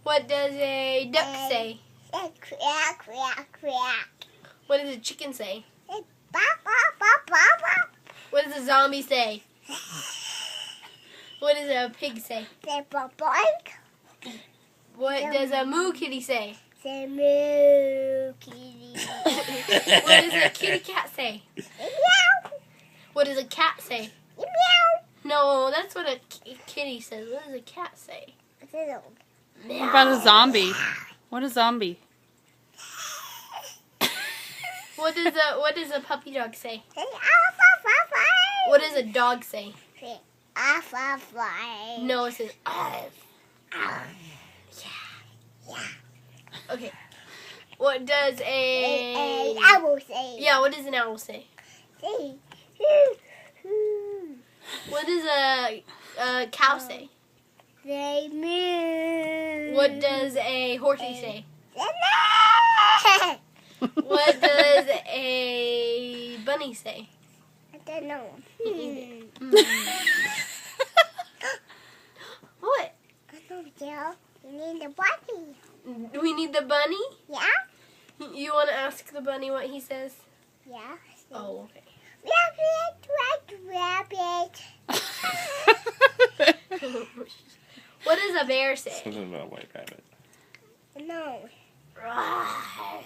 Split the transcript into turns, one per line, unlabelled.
What does a duck say?
Quack, quack, quack.
What does a chicken say?
Bop, bop, bop, bop, bop.
What does a zombie say? What does a pig say?
Say bop, boink.
What does a moo kitty say?
Say moo, kitty.
What does a kitty cat say?
Meow.
What does a cat say?
Meow.
No, that's what a kitty says. What does a cat say?
It's a dog.
What about a zombie? What a zombie?
What does a puppy dog say?
Say alpha, fly.
What does a dog say?
Say alpha, fly.
No, it says arf. Okay. What does
A owl say.
Yeah, what does an owl say?
Say
What does a cow say?
Say moo.
What does a horsey say?
Say
What does a bunny say?
I don't know.
What?
I don't know. You need the bunny.
Do we need the bunny?
Yeah?
You want to ask the bunny what he says?
Yeah.
Oh, okay.
Rabbit.
What does a bear say?
Something about white rabbit.
No.
Rawr.